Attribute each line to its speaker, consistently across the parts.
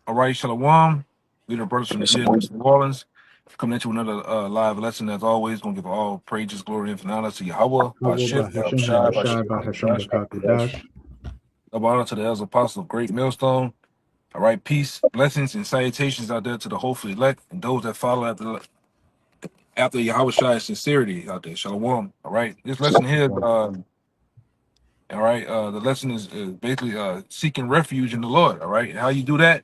Speaker 1: All right, Shalom. We the brothers from the city of New Orleans. Coming into another live lesson. As always, gonna give all praises, glory, and honor to Yahweh,
Speaker 2: Yahweh
Speaker 1: Bashim,
Speaker 2: Bahasham
Speaker 1: Shai,
Speaker 2: Yahushai
Speaker 1: Bashim,
Speaker 2: Bahasham Rakatadash.
Speaker 1: Double honor to the elders apostles of Great Millstone. All right, peace, blessings, and salutations out there to the hopefully elect and those that follow after Yahweh Shai's sincerity out there. Shalom. All right, this lesson here, all right, the lesson is basically seeking refuge in the Lord. All right, how you do that?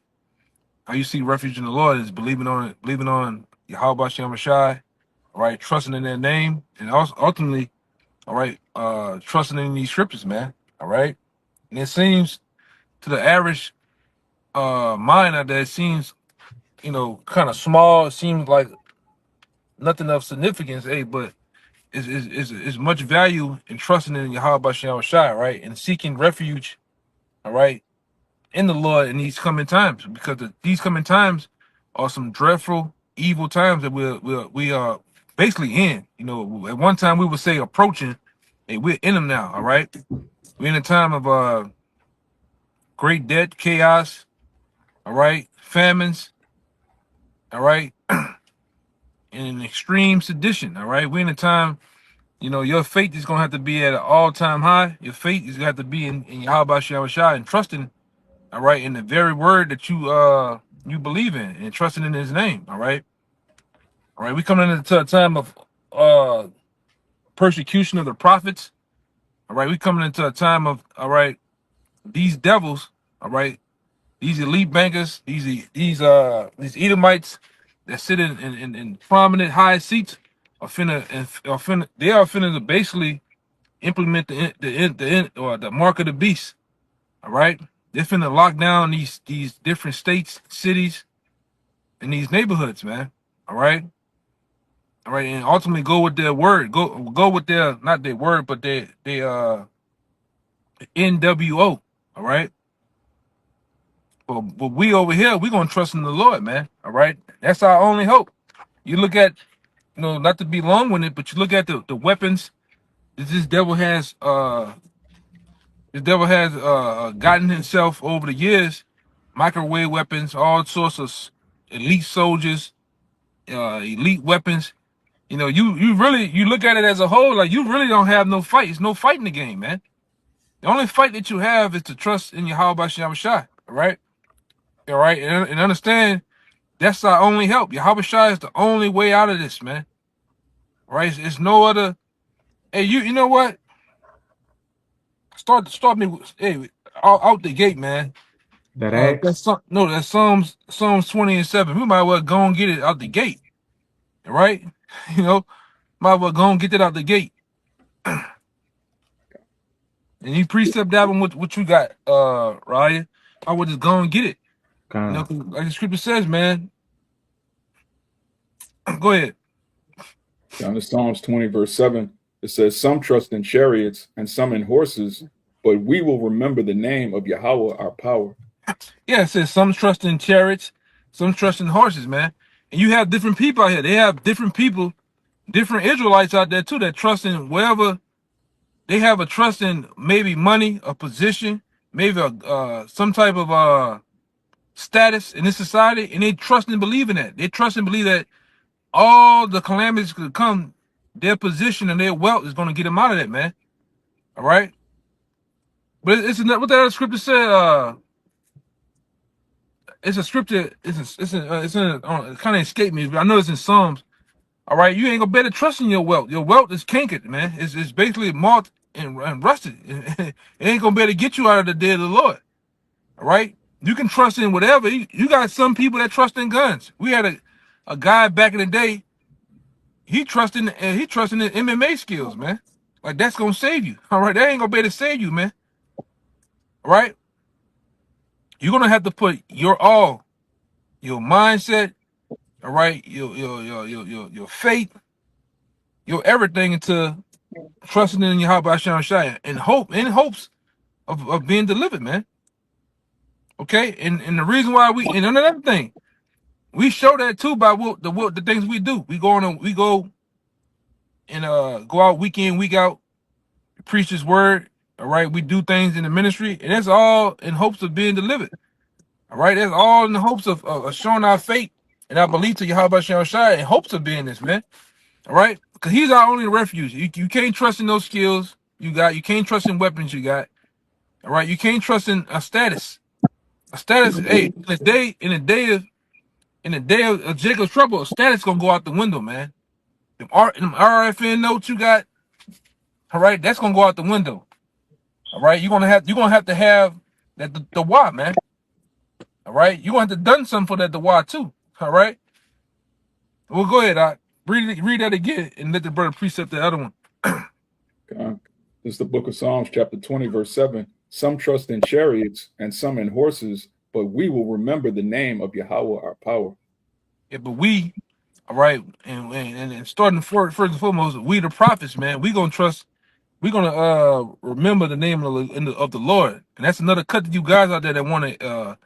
Speaker 1: How you seek refuge in the Lord is believing on Yahweh Shem Shai, all right, trusting in their name, and also ultimately, all right, trusting in these scriptures, man. All right. And it seems to the average mind out there, it seems, kind of small, it seems like nothing of significance, but is much value in trusting in Yahweh Shem Shai, right? And seeking refuge, all right, in the Lord in these coming times, because these coming times are some dreadful, evil times that we are basically in. You know, at one time we would say approaching, hey, we're in them now. All right, we're in a time of great debt, chaos. All right, famines. All right, and extreme sedition. All right, we're in a time. You know, your faith is gonna have to be at an all-time high. Your faith is gonna have to be in Yahweh Shai and trusting, all right, in the very word that you believe in and trusting in his name. All right, we coming into a time of uh persecution of the prophets. All right, we coming into a time of, all right, these devils, all right, these elite bankers, these Edomites that sit in prominent high seats are finna they are finna to basically implement the mark of the beast. All right, they're finna lock down these different states, cities, and these neighborhoods, man. All right. All right, and ultimately go with their word. Go with their, not their word, but their NWO. All right. But we over here, we gonna trust in the Lord, man. All right. That's our only hope. You look at, not to be long winded, but you look at the weapons that this devil has gotten himself over the years, microwave weapons, all sorts of elite soldiers, elite weapons. You know, you really, you look at it as a whole, like you really don't have no fight. It's no fight in the game, man. The only fight that you have is to trust in Yahweh Shem Shai, all right? All right, and understand that's our only help. Yahweh Shai is the only way out of this, man. All right, it's no other. Hey, you know what? Start me with, hey, out the gate, man.
Speaker 2: That X.
Speaker 1: That's Psalms 20:7. We might well go and get it out the gate, all right? You know, might well go and get that out the gate. And you precept that one with what you got, Raya. I would just go and get it. You know, 'cause like the scripture says, man. Go ahead.
Speaker 3: Down to Psalms 20, verse 7, it says, "Some trust in chariots and some in horses, but we will remember the name of Yahweh our power."
Speaker 1: Yeah, it says some trust in chariots, some trust in horses, man. And you have different people out here. They have different people, different Israelites out there too that trust in wherever they have a trust in, maybe money, a position, maybe some type of status in this society, and they trust and believe in that. They trust and believe that all the calamities could come, their position and their wealth is going to get them out of that, man. All right. But it's what that other scripture said. It's a scripture. It kind of escaped me, but I know it's in Psalms. All right, you ain't gonna better trust in your wealth. Your wealth is cankered, man. It's basically marked and rusted. It ain't gonna be able to get you out of the day of the Lord. All right, you can trust in whatever. You got some people that trust in guns. We had a guy back in the day. He trusting in MMA skills, man. Like that's gonna save you. All right, that ain't gonna be able to save you, man. All right, you're gonna have to put your all, your mindset, all right, your faith, your everything into trusting in Yahweh Hashem Shai and hopes of being delivered, man. Okay, and the reason why and another thing, we show that too by the things we do. We go and go out week in, week out, preach His word. All right, we do things in the ministry, and that's all in hopes of being delivered. All right, that's all in the hopes of showing our faith and our belief to Yahweh Shai in hopes of being this, man. All right, because he's our only refuge. You can't trust in those skills you got. You can't trust in weapons you got. All right, you can't trust in a status. A status. Hey, in the day of Jacob's trouble, a status gonna go out the window, man. Them RFN notes you got, all right, that's gonna go out the window. All right, you're gonna have to have that the why, man. All right, you're gonna have to done something for that the why too. All right. Well, go ahead. Read that again and let the brother precept the other one.
Speaker 3: This is the book of Psalms, chapter 20, verse 7. Some trust in chariots and some in horses, but we will remember the name of Yahweh our power.
Speaker 1: Yeah, but we, all right, and starting first and foremost, we the prophets, man. We gonna trust. We gonna remember the name of the Lord, and that's another cut to you guys out there that want to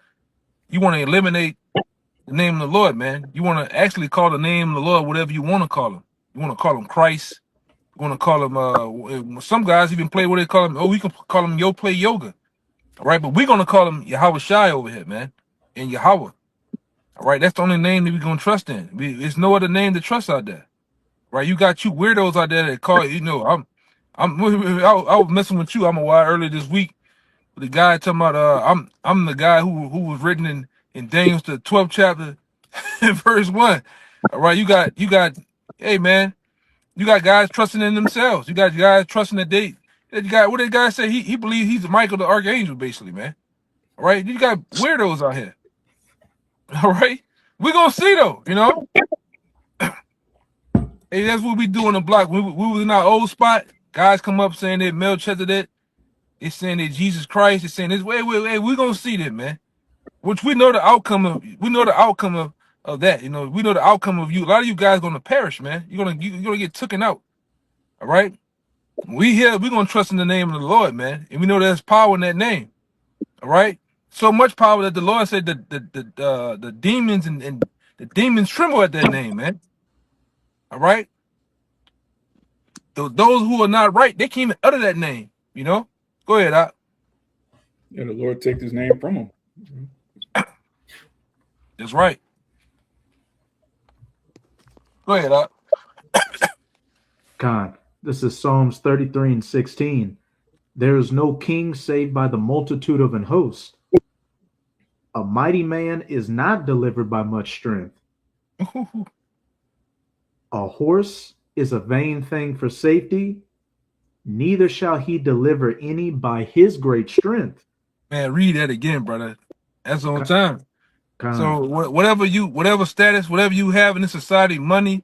Speaker 1: eliminate the name of the Lord, man. You want to actually call the name of the Lord whatever you want to call him. You want to call him Christ. You want to call him. Some guys even play what they call him. Oh, we can call him play yoga. All right, but we're gonna call him Yahweh Shai over here, man, and Yahweh. All right, that's the only name that we're gonna trust in. There's no other name to trust out there. Right? You got you weirdos out there that call. I was messing with you. I'm a while earlier this week. The guy talking about I'm the guy who was written in Daniel's the 12th chapter, verse 1. All right, you got. Hey man, you got guys trusting in themselves. You got guys trusting that you got what did the guy say? He believes he's Michael the Archangel, basically, man. All right, you got weirdos out here. All right, we're gonna see though, you know. Hey, that's what we do on the block. We was in our old spot. Guys come up saying that Melchizedek. It's saying that Jesus Christ is saying this. Wait, we're gonna see that, man. Which we know the outcome of. We know the outcome of that. You know, we know the outcome of you. A lot of you guys gonna perish, man. You're gonna get taken out. All right. We're gonna trust in the name of the Lord, man, and we know there's power in that name. All right. So much power that the Lord said that the demons and the demons tremble at that name, man. All right. Those who are not right, they can't even utter that name. You know. Go ahead, Doc.
Speaker 3: Yeah, the Lord take his name from him.
Speaker 1: That's right. Go ahead, Doc.
Speaker 2: God, this is Psalms 33 and 16. There is no king save by the multitude of an host. A mighty man is not delivered by much strength. A horse is a vain thing for safety, neither shall he deliver any by his great strength.
Speaker 1: Man, read that again, brother. That's on time.
Speaker 2: God.
Speaker 1: So whatever status, whatever you have in this society, money,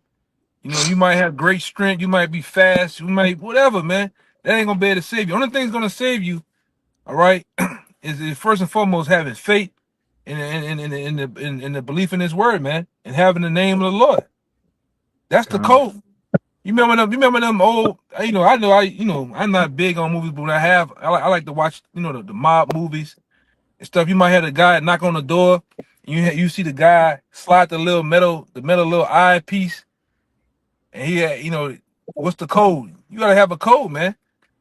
Speaker 1: you know, you might have great strength, you might be fast, you might whatever, man. That ain't gonna be able to save you. Only thing's gonna save you, all right, is first and foremost having faith in the belief in His word, man, and having the name of the Lord. That's the code. You remember them old, I'm not big on movies, but I like to watch, the mob movies and stuff. You might have the guy knock on the door, and you see the guy slide the metal little eye piece, and he had, what's the code? You gotta have a code, man.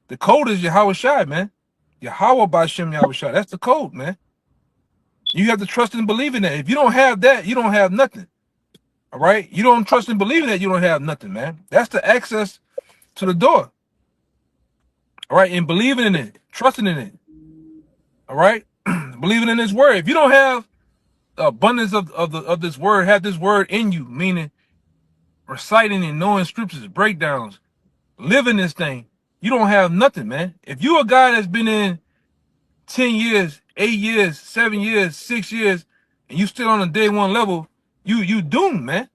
Speaker 1: The code is Yahweh Shai, man. Yahweh Bashem Yahweh Shai. That's the code, man. You have to trust and believe in that. If you don't have that, you don't have nothing. All right? You don't trust and believe in that, you don't have nothing, man. That's the access to the door. All right, and believing in it, trusting in it. All right, believing in His word. If you don't have the abundance of this word, have this word in you, meaning reciting and knowing scriptures, breakdowns, living this thing, you don't have nothing, man. If you're a guy that's been in 10 years, 8 years, 7 years, 6 years, and you still on a day one level, you doomed, man.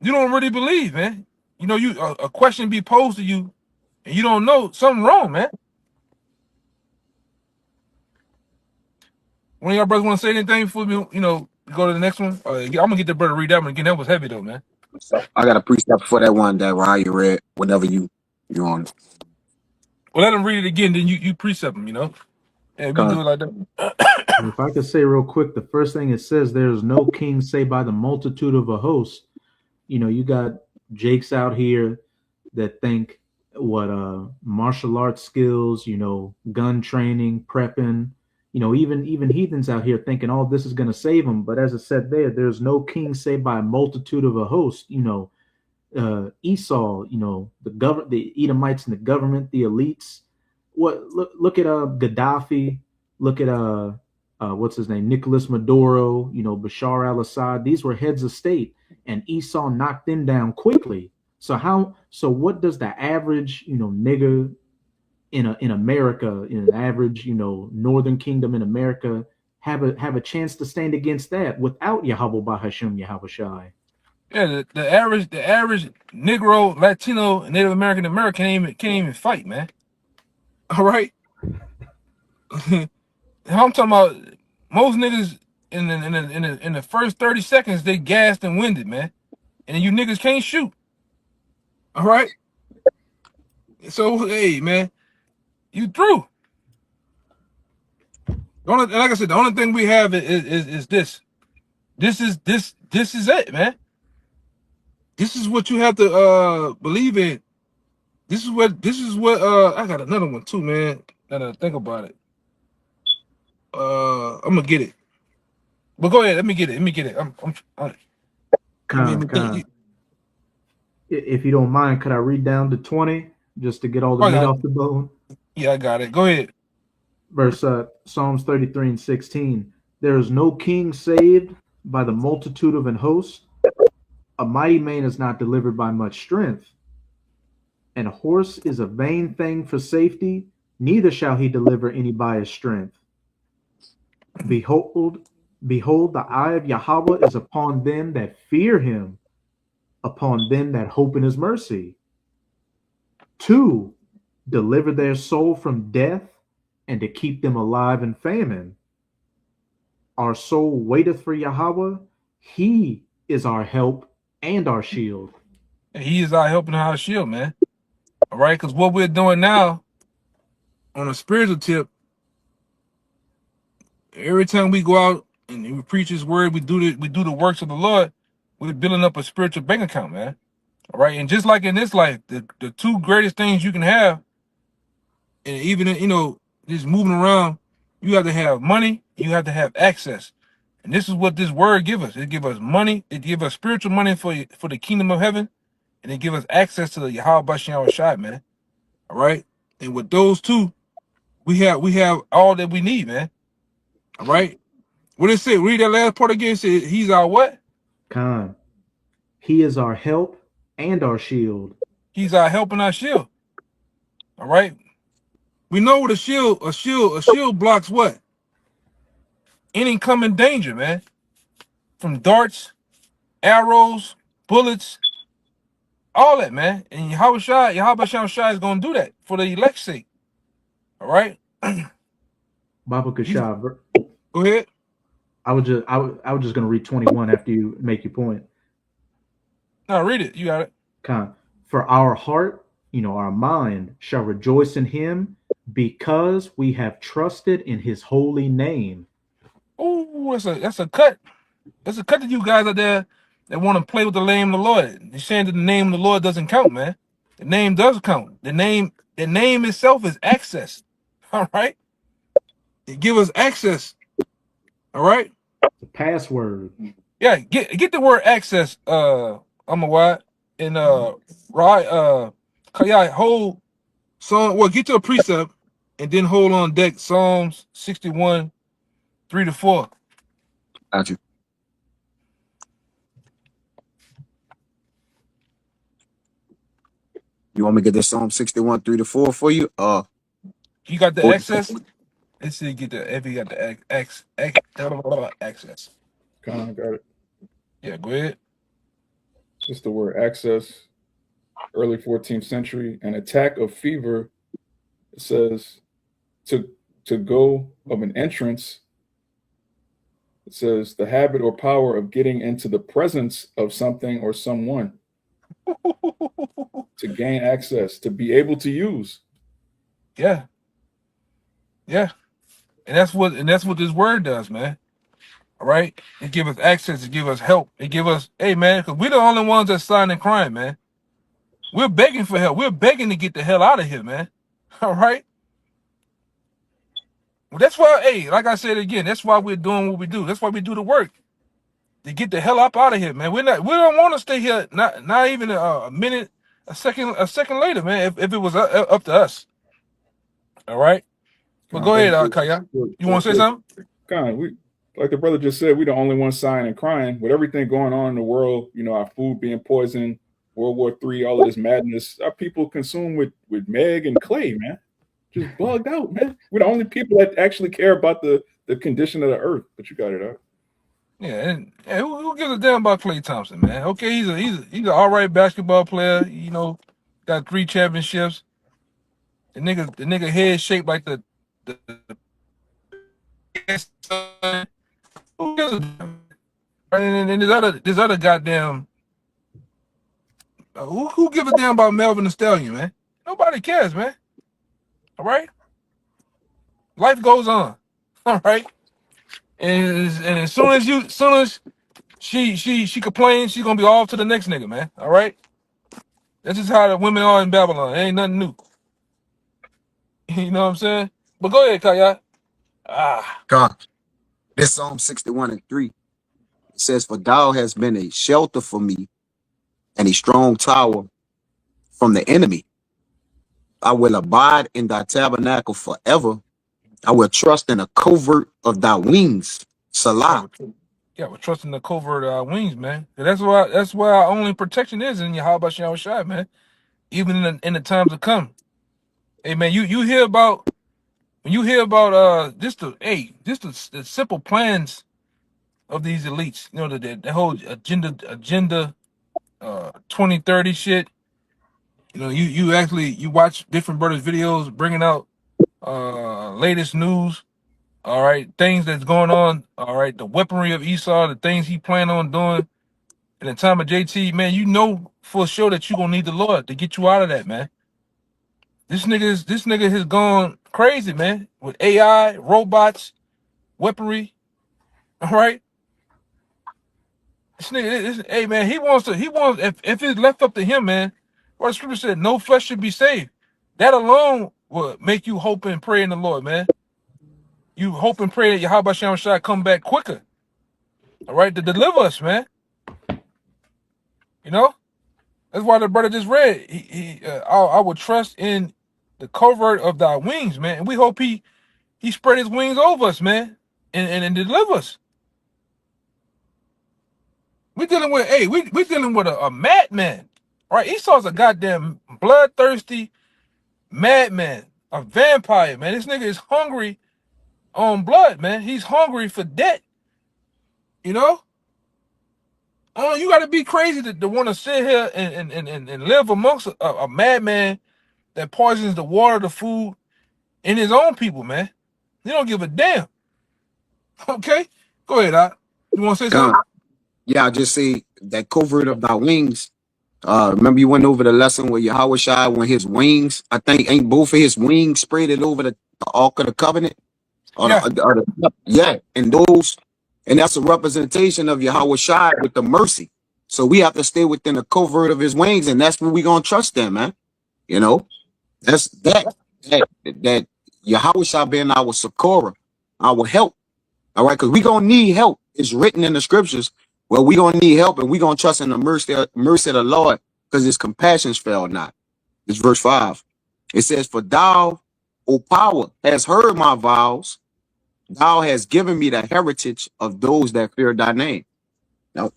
Speaker 1: You don't really believe, man. You know, a question be posed to you, and you don't know, something wrong, man. One of y'all brothers want to say anything before we, go to the next one? I'm gonna get the brother to read that one again. That was heavy though, man.
Speaker 4: I got a precept for that one that while you read, whenever you on.
Speaker 1: Well, let him read it again, then you precept him, Yeah, we can do it like that.
Speaker 2: If I could say real quick, the first thing it says, there's no king save by the multitude of a host. You got Jakes out here that think what martial arts skills, gun training, prepping, Even heathens out here thinking, oh, this is going to save them. But as I said there's no king saved by a multitude of a host. Esau, the Edomites and the government, the elites. Look at Gaddafi, look at what's his name, Nicolas Maduro, Bashar al-Assad. These were heads of state, and Esau knocked them down quickly. So what does the average nigga in America, in an average northern kingdom in America, have a chance to stand against that without Yahweh Bahashim Yahweh Shai?
Speaker 1: Yeah, the average Negro, Latino, Native American can't even fight, man. All right. I'm talking about most niggas in the first 30 seconds they gassed and winded, man. And then you niggas can't shoot. All right. So hey, man, you through. Like I said, the only thing we have is this. This is it, man. This is what you have to believe in. This is what I got another one too, man. Now that I think about it. I'm gonna get it. But go ahead, let me get it.
Speaker 2: Con. If you don't mind, could I read down to 20 just to get all the
Speaker 1: Oh,
Speaker 2: meat
Speaker 1: yeah.
Speaker 2: off the bone?
Speaker 1: Yeah, I got it. Go ahead.
Speaker 2: Verse Psalms 33 and 16. There is no king saved by the multitude of an host. A mighty man is not delivered by much strength. And a horse is a vain thing for safety, neither shall he deliver any by his strength. Behold, the eye of Yahweh is upon them that fear him, upon them that hope in his mercy, to deliver their soul from death and to keep them alive in famine. Our soul waiteth for Yahweh. He is our help and our shield.
Speaker 1: He is our helping our shield, man. All right, because what we're doing now on a spiritual tip, every time we go out and we preach His word, we do the works of the Lord. We're building up a spiritual bank account, man. All right, and just like in this life, the two greatest things you can have, and even just moving around, you have to have money, you have to have access, and this is what this word give us. It give us money, it give us spiritual money for the kingdom of heaven, and it give us access to the Yahweh Bashem Shai, man. All right, and with those two, we have all that we need, man. All right. What it say? Read that last part again. It said he's our what?
Speaker 2: Khan. He is our help and our shield.
Speaker 1: He's our help and our shield. All right. We know what a shield blocks what? Any coming danger, man. From darts, arrows, bullets, all that, man. And Yahweh Shai is gonna do that for the elect's sake. All right.
Speaker 2: Baba Kashab.
Speaker 1: Go ahead.
Speaker 2: I was just gonna read 21 after you make your point.
Speaker 1: No, read it. You got it.
Speaker 2: Khan. For our heart, our mind shall rejoice in him because we have trusted in his holy name.
Speaker 1: Oh, that's a cut. That's a cut to you guys out there that want to play with the name of the Lord. You're saying that the name of the Lord doesn't count, man. The name does count. The name itself is access. All right. It give us access. All right.
Speaker 2: The password.
Speaker 1: Yeah, get the word access, I'm a what and right yeah, hold Psalm, well, get to a precept and then hold on deck Psalms 61, 3-4.
Speaker 4: Got you. You want me to get this Psalm 61, 3-4 for you?
Speaker 1: You got the
Speaker 4: Or-
Speaker 1: access? Let's see, get the if you got the access.
Speaker 3: Con, got it.
Speaker 1: Yeah, go ahead.
Speaker 3: Just the word access. Early 14th century, an attack of fever. It says to go of an entrance. It says the habit or power of getting into the presence of something or someone. To gain access, to be able to use.
Speaker 1: Yeah. Yeah. And that's what this word does, man. All right. It give us access, it give us help. It give us, hey man, because we're the only ones that's signing crime, man. We're begging for help. We're begging to get the hell out of here, man. All right. Well, that's why, hey, like I said again, that's why we're doing what we do. That's why we do the work to get the hell up out of here, man. We don't want to stay here. Not even a minute, a second later, man. If it was up to us, all right. But go ahead, Kaya. You want to say something?
Speaker 3: We, like the brother just said, we the only ones sighing and crying with everything going on in the world. You know, our food being poisoned, World War III, all of this madness. Our people consume with Meg and Clay, man. Just bugged out, man. We're the only people that actually care about the condition of the earth. But you got it out.
Speaker 1: Yeah, and who gives a damn about Klay Thompson, man? Okay, he's an all right basketball player. You know, got 3 championships. The nigga head shaped like the sun. Who gives a damn? And there's other goddamn who give a damn about Melvin the Stallion, man? Nobody cares, man. All right, life goes on. All right, and as soon as she complains, she's gonna be off to the next nigga, man. All right, that's just how the women are in Babylon. It ain't nothing new. You know what I'm saying? But go ahead, Kaya.
Speaker 4: God, this Psalm 61:3. It says, "For thou hast been a shelter for me and a strong tower from the enemy. I will abide in thy tabernacle forever. I will trust in the covert of thy wings."
Speaker 1: Yeah,
Speaker 4: Salah.
Speaker 1: we're trusting the covert wings, man. That's where our only protection is in Yahweh Shah Shai, man. Even in the times to come. Hey, man, you hear about when you hear about the simple plans of these elites. You know the whole agenda 2030 shit. You know you watch different brothers videos bringing out latest news. All right, things that's going on. All right, the weaponry of Esau, the things he planned on doing in the time of JT, man. You know for sure that you gonna need the Lord to get you out of that, man. This nigga has gone crazy, man, with AI, robots, weaponry. All right, hey man, he wants if it's left up to him, man. What the scripture said, no flesh should be saved. That alone will make you hope and pray in the Lord, man. You hope and pray that Yahweh Shem Shai come back quicker, all right, to deliver us, man. You know, that's why the brother just read. I will trust in the covert of thy wings, man. And we hope he spread his wings over us, man, and deliver us. We dealing with we dealing with a madman, right? Esau's a goddamn bloodthirsty madman, a vampire, man. This nigga is hungry on blood, man. He's hungry for debt, you know. Oh, you got to be crazy to want to sit here and live amongst a madman that poisons the water, the food, and his own people, man. He don't give a damn. Okay, go ahead, Doc. You want to say
Speaker 4: God.
Speaker 1: something?
Speaker 4: Yeah, I just say that covert of thy wings. Remember you went over the lesson where Yahweh Shai, when his wings, I think, ain't both of his wings spread it over the Ark of the Covenant?
Speaker 1: Yeah,
Speaker 4: Yeah, and that's a representation of Yahweh Shai with the mercy. So we have to stay within the covert of his wings, and that's where we gonna trust them, man. You know, that's that Yahweh Shai being our succorer, our help. All right, because we gonna need help. It's written in the scriptures. Well, we gonna need help, and we gonna trust in the mercy of the Lord, because his compassions fail not. It's verse 5. It says, "For thou, O power, has heard my vows. Thou hast given me the heritage of those that fear thy name." Now,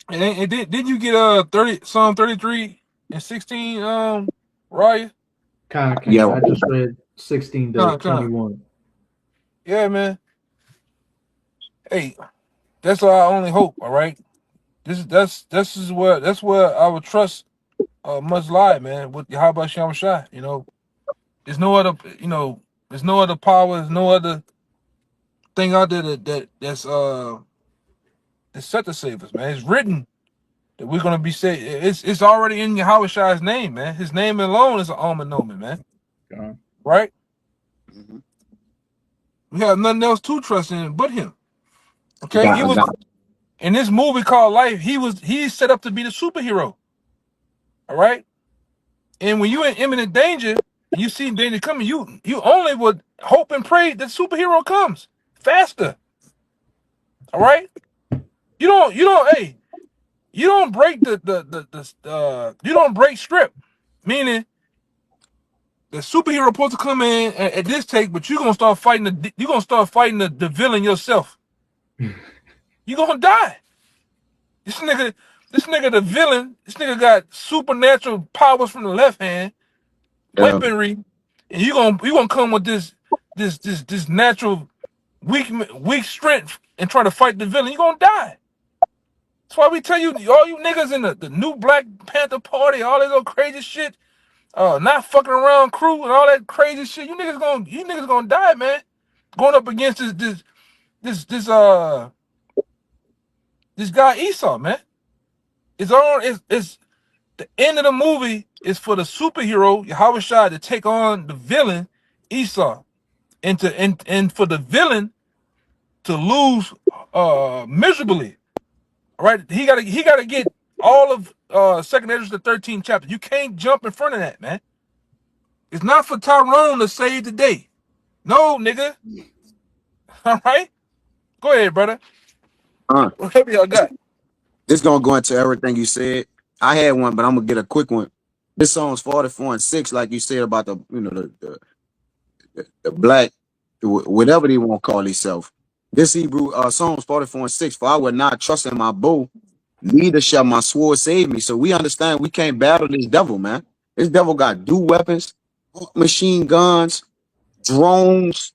Speaker 1: and did you get Psalm 33:16, Raya?
Speaker 2: King.
Speaker 4: yeah,
Speaker 2: I just read 16 to
Speaker 1: Con.
Speaker 2: 21.
Speaker 1: Yeah, man. Hey, that's our only hope. All right. That's where our trust must lie, man. With Yahweh Shem Shai, you know, there's no other, there's no other power, there's no other thing out there that's set to save us, man. It's written that we're gonna be saved. It's already in Yahweh Shai's name, man. His name alone is an alma nomen, man.
Speaker 3: God.
Speaker 1: Right?
Speaker 4: mhm.
Speaker 1: We have nothing else to trust in but him.
Speaker 4: I
Speaker 1: Okay,
Speaker 4: got,
Speaker 1: he
Speaker 4: I
Speaker 1: was
Speaker 4: got,
Speaker 1: in this movie called Life. He's set up to be the superhero. All right, and when you're in imminent danger, and you see danger coming, you only would hope and pray that superhero comes faster. All right? Hey, you don't break you don't break script. Meaning the superhero supposed to come in at this take, but you're gonna start fighting the villain yourself. You're gonna die. This nigga the villain, this nigga got supernatural powers from the left hand,
Speaker 4: Yeah.
Speaker 1: weaponry, and you gonna come with this natural weak strength and try to fight the villain, you're gonna die. That's why we tell you, all you niggas in the new Black Panther Party, all this little crazy shit, not fucking around crew and all that crazy shit, you niggas gonna die, man. Going up against this guy Esau, man. It's the end of the movie is for the superhero Yahweh Shai to take on the villain Esau, and for the villain to lose miserably. All right, he gotta get all of Second Ezra the 13th chapter. You can't jump in front of that, man. It's not for Tyrone to save the day. No, nigga. All right, go ahead, brother. Whatever y'all got.
Speaker 4: This gonna go into everything you said. I had one, but I'm gonna get a quick one. This song's 44 and 6, like you said about the the black, whatever they want to call themselves. This Hebrew Psalms 44 and 6. For I will not trust in my bow, neither shall my sword save me. So we understand we can't battle this devil, man. This devil got dual weapons, machine guns, drones,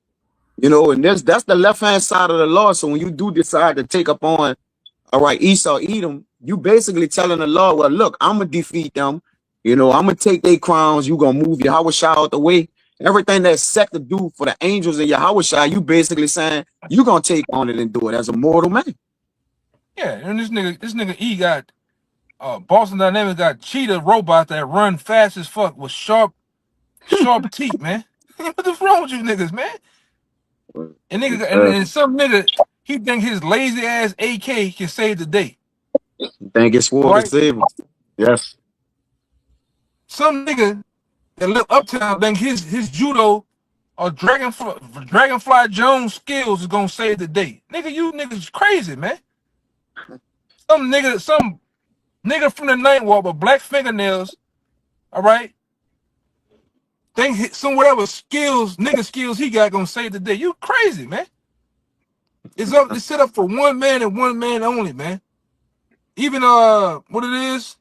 Speaker 4: and that's the left hand side of the law. So when you do decide to take up on, all right, Esau, Edom, you basically telling the Lord, well, look, I'm gonna defeat them. I'm gonna take their crowns. You gonna move Yahweh Shai out the way. Everything that's set to do for the angels in Yahweh Shai, you basically saying you gonna take on it and do it as a mortal man.
Speaker 1: Yeah, and this nigga E got Boston Dynamics got cheetah robots that run fast as fuck with sharp teeth, man. What the wrong with you niggas, man? And and some nigga, he think his lazy ass AK can save the day.
Speaker 4: Think it's sword to save him. Yes.
Speaker 1: Some nigga that live uptown think his judo or Dragonfly Jones skills is gonna save the day. Nigga, you niggas crazy, man. Some nigga from the night walk with black fingernails, all right? Think some whatever nigga skills he got gonna save the day. You crazy, man. It's set up for one man and one man only, man. Even what it is,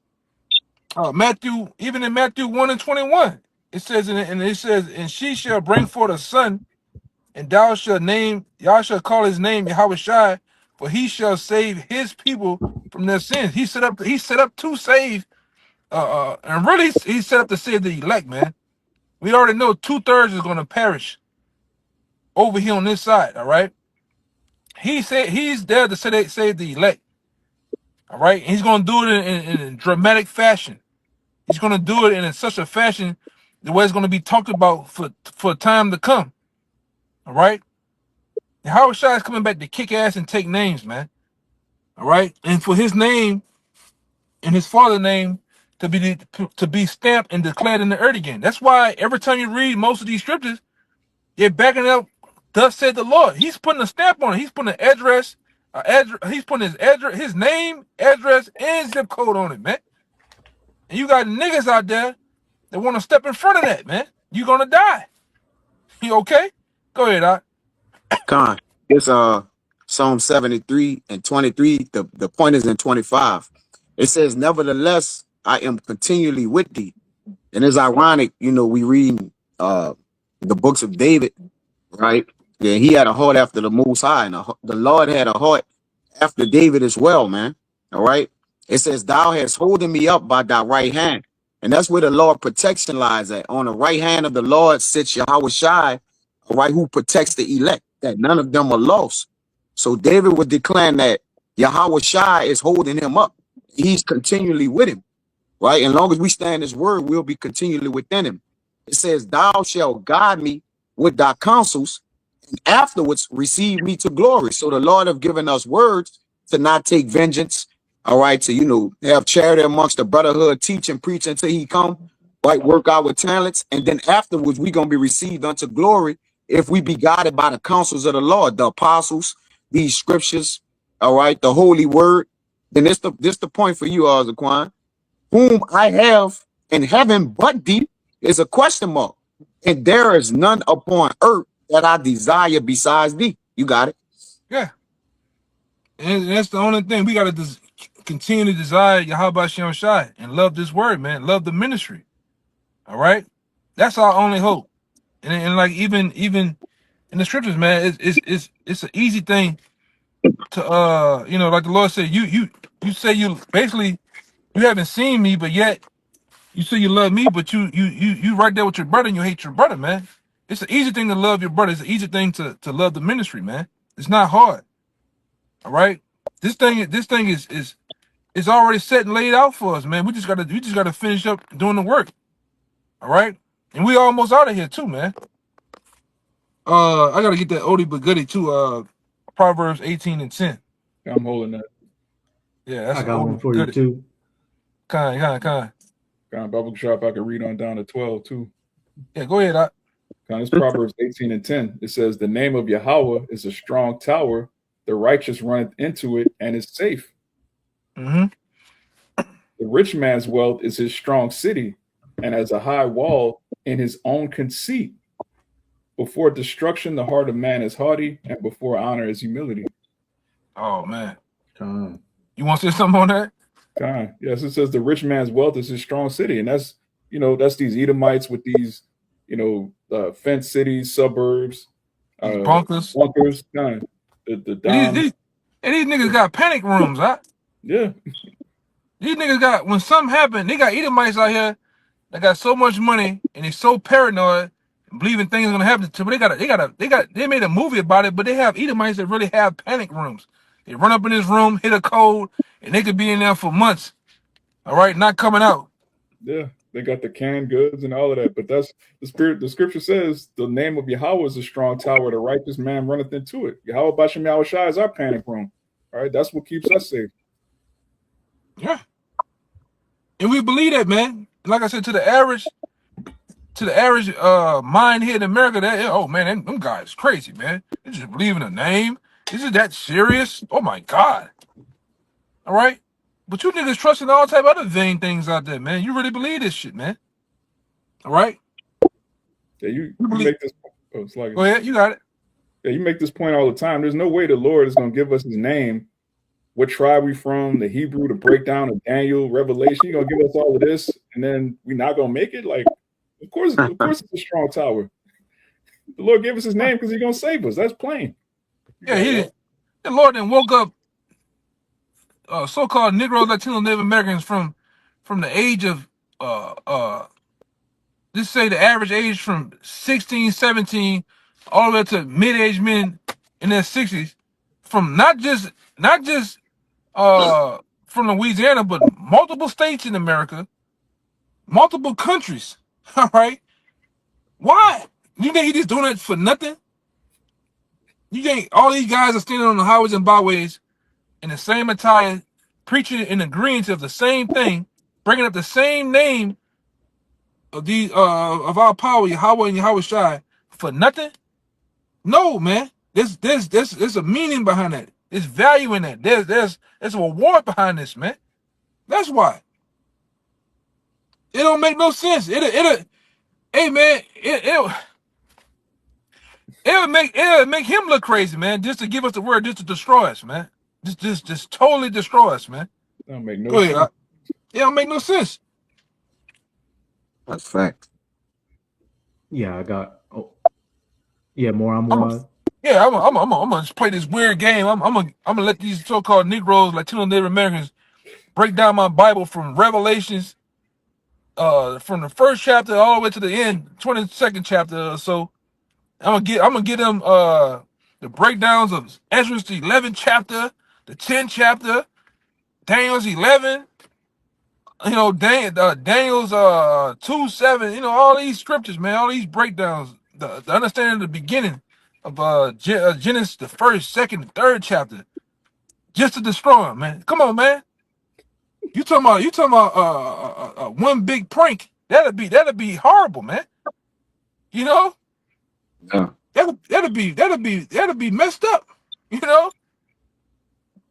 Speaker 1: even in Matthew 1 and 21, it says and she shall bring forth a son, and y'all shall call his name Yahweh Shai, for he shall save his people from their sins. He set up to save, and really he set up to save the elect, man. We already know 2/3 is gonna perish over here on this side, all right? He said he's there to save the elect, all right? And he's gonna do it in a dramatic fashion. He's gonna do it in such a fashion the way it's gonna be talked about for time to come, all right? And Howard Shai is coming back to kick ass and take names, man, all right? And for his name and his father's name to be stamped and declared in the earth again. That's why every time you read most of these scriptures, they're backing up. Thus said the Lord. He's putting a stamp on it. He's putting an address. He's putting his name, address, and zip code on it, man. And you got niggas out there that want to step in front of that, man. You gonna die. You okay? Go ahead, Doc.
Speaker 4: Con. It's Psalm 73 and 23. The point is in 25. It says, nevertheless, I am continually with thee. And it's ironic, we read the books of David, right? Yeah, he had a heart after the Most High, and the Lord had a heart after David as well, man. All right. It says, thou hast holding me up by thy right hand. And that's where the Lord protection lies at. On the right hand of the Lord sits Yahweh Shai, all right, who protects the elect, that none of them are lost. So David was declaring that Yahweh Shai is holding him up. He's continually with him, right? And long as we stand his word, we'll be continually within him. It says, thou shalt guide me with thy counsels, and afterwards receive me to glory. So the Lord have given us words to not take vengeance, all right, to, have charity amongst the brotherhood, teach and preach until he come. right? Work our talents, and then afterwards we gonna be received unto glory if we be guided by the counsels of the Lord, the apostles, these scriptures, all right, the holy word. Then this the point for you, Zaquan. Whom I have in heaven but thee is a question mark. And there is none upon earth that I desire besides thee. You got it.
Speaker 1: Yeah. And that's the only thing. We got to continue to desire Yahweh Shem Shai and love this word, man. Love the ministry. All right? That's our only hope. And like even in the scriptures, man, it's an easy thing to like the Lord said, you say you basically you haven't seen me, but yet you say you love me, but you right there with your brother and you hate your brother, man. It's an easy thing to love your brother. It's an easy thing to love the ministry, man. It's not hard. All right. This thing is already set and laid out for us, man. We just gotta finish up doing the work. All right. And we almost out of here too, man. I gotta get that oldie but goodie too. Proverbs 18 and 10.
Speaker 3: I'm holding that.
Speaker 1: Yeah, that's
Speaker 2: I
Speaker 1: an
Speaker 2: got
Speaker 1: oldie
Speaker 2: one
Speaker 1: but
Speaker 2: for you
Speaker 1: goodie.
Speaker 2: too.
Speaker 1: Kind.
Speaker 3: Kind of Bible drop I can read on down to 12 too.
Speaker 1: Yeah, go ahead.
Speaker 3: Kind of it's Proverbs 18 and 10. It says, "The name of Yahweh is a strong tower; the righteous runneth into it and is safe.
Speaker 1: Mm-hmm.
Speaker 3: The rich man's wealth is his strong city, and as a high wall in his own conceit. Before destruction, the heart of man is haughty, and before honor is humility."
Speaker 1: Oh man.
Speaker 2: Con.
Speaker 1: You want to say something on that?
Speaker 3: God, yes, it says the rich man's wealth is his strong city, and that's these Edomites with these fenced cities, suburbs,
Speaker 1: These bunkers.
Speaker 3: bunkers. God, the
Speaker 1: And
Speaker 3: Don,
Speaker 1: these niggas got panic rooms, huh?
Speaker 3: yeah,
Speaker 1: These niggas got when something happened, they got Edomites out here that got so much money and they so paranoid, believing things are gonna happen to them. They made a movie about it, but they have Edomites that really have panic rooms. They run up in this room, hit a code, and they could be in there for months. All right, not coming out.
Speaker 3: yeah. They got the canned goods and all of that, but that's the spirit. The scripture says the name of Yahweh is a strong tower; the righteous man runneth into it. Yahweh Bashem Yahweh Shai is our panic room. All right, that's what keeps us safe.
Speaker 1: Yeah. And we believe that, man. Like I said, to the average mind here in America, oh man, them guys crazy, man. They just believe in a name. Is it that serious? Oh my God. All right. But you niggas trusting all type of other vain things out there, man. You really believe this shit, man. All right.
Speaker 3: Yeah, you
Speaker 1: believe-
Speaker 3: make this. Oh, it's like
Speaker 1: Go ahead, you got it.
Speaker 3: yeah, you make this point all the time. There's no way the Lord is going to give us His name, what tribe we from, the Hebrew, the breakdown of Daniel, Revelation. You're going to give us all of this, and then we're not going to make it. Like, of course, it's a strong tower. The Lord gave us His name because He's going to save us. That's plain.
Speaker 1: Yeah, the Lord then woke up so-called Negro, Latino, Native Americans from the age of let's say the average age from 16, 17, all the way to mid-aged men in their 60s, from not just from Louisiana, but multiple states in America, multiple countries. All right. Why? You think he just doing it for nothing? You think all these guys are standing on the highways and byways in the same attire, preaching and agreeing to the same thing, bringing up the same name of these of our power, Yahweh and Yahweh Shai, for nothing? No, man. There's a meaning behind that. There's value in that. There's a reward behind this, man. That's why. It don't make no sense. Hey man, it'll make him look crazy, man, just to give us the word, just to destroy us, man. Just totally destroy us, man.
Speaker 3: That don't make no
Speaker 1: Go ahead.
Speaker 3: sense.
Speaker 1: It don't make no sense.
Speaker 4: That's fact.
Speaker 2: Yeah, I got. Oh, yeah, more. I'm
Speaker 1: Yeah, I'm gonna just play this weird game. I'm gonna let these so-called Negroes, Latino Native Americans, break down my Bible from Revelations, from the first chapter all the way to the end, 22nd chapter or so. I'm gonna get them the breakdowns of Ezra's the 11th chapter, the 10th chapter, Daniel's 11. Daniel's 2:7. All these scriptures, man. All these breakdowns. The understanding of the beginning of Genesis, the first, second, third chapter, just to destroy him, man. Come on, man. You talking about one big prank That'd be horrible, man. You know,
Speaker 4: Yeah.
Speaker 1: that'd be messed up. You know,